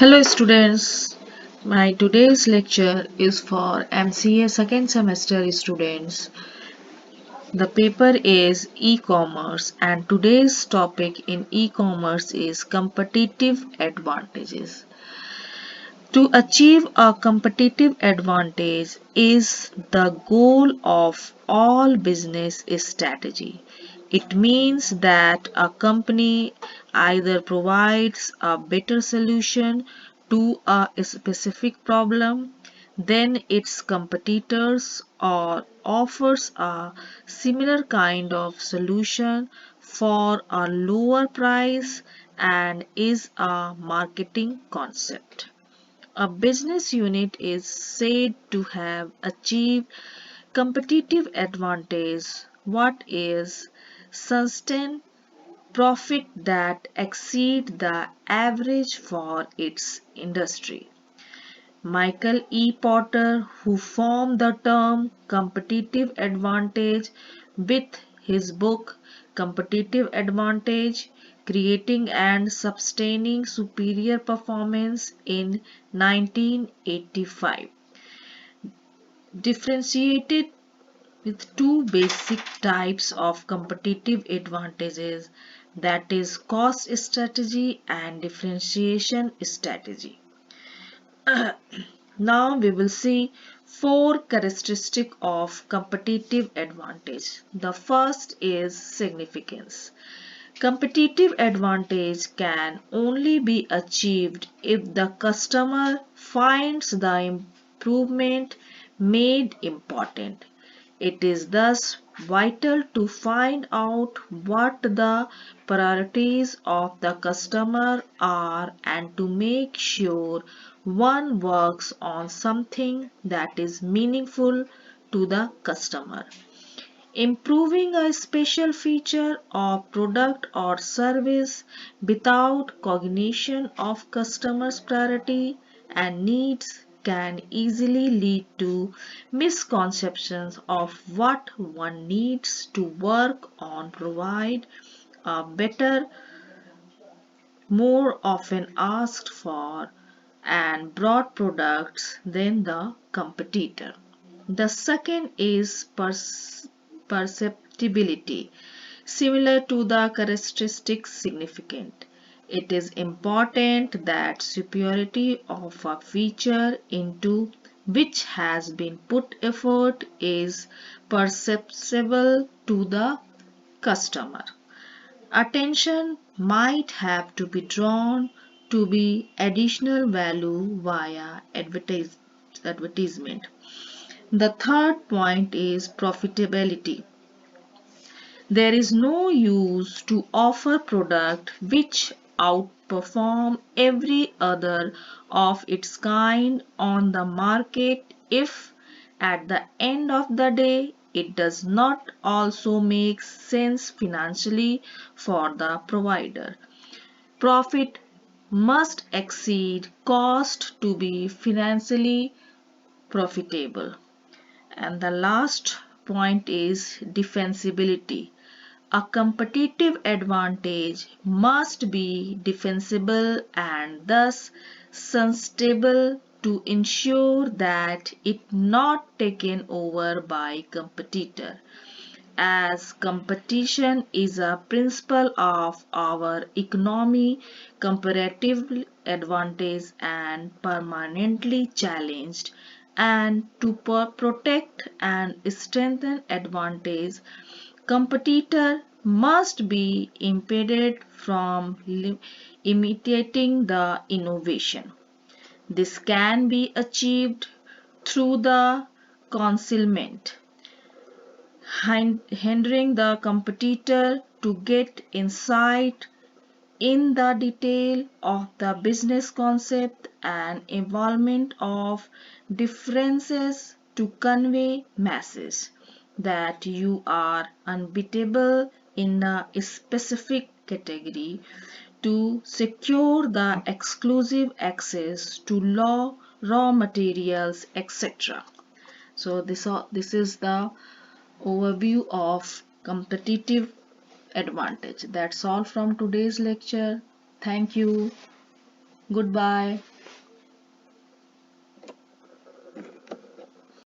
Hello students, my today's lecture is for MCA second semester students. The paper is e-commerce and today's topic in e-commerce is competitive advantages. To achieve a competitive advantage is the goal of all business strategy. It means that a company either provides a better solution to a specific problem than its competitors or offers a similar kind of solution for a lower price and is a marketing concept. A business unit is said to have achieved competitive advantage what is sustained profit that exceed the average for its industry. Michael E. Porter, who formed the term competitive advantage with his book Competitive Advantage, Creating and Sustaining Superior Performance in 1985, differentiated with two basic types of competitive advantages, that is cost strategy and differentiation strategy. Now we will see four characteristics of competitive advantage. The first is significance. Competitive advantage can only be achieved if the customer finds the improvement made important. It is thus vital to find out what the priorities of the customer are and to make sure one works on something that is meaningful to the customer. Improving a special feature or product or service without cognition of customers' priority and needs can easily lead to misconceptions of what one needs to work on, provide a better, more often asked for, and broad products than the competitor. The second is perceptibility, similar to the characteristic significant. It is important that superiority of a feature into which has been put effort is perceptible to the customer. Attention might have to be drawn to be additional value via advertisement. The third point is profitability. There is no use to offer product which outperform every other of its kind on the market if at the end of the day it does not also make sense financially for the provider. Profit must exceed cost to be financially profitable. And the last point is defensibility. A competitive advantage must be defensible and thus sustainable to ensure that it not taken over by competitor. As competition is a principle of our economy, comparative advantage and permanently challenged, and to protect and strengthen advantage, competitor must be impeded from imitating the innovation. This can be achieved through the concealment, hindering the competitor to get insight in the detail of the business concept and involvement of differences to convey message that you are unbeatable in a specific category to secure the exclusive access to raw materials, etc. So this is the overview of competitive advantage. That's all from today's lecture. Thank you. Goodbye.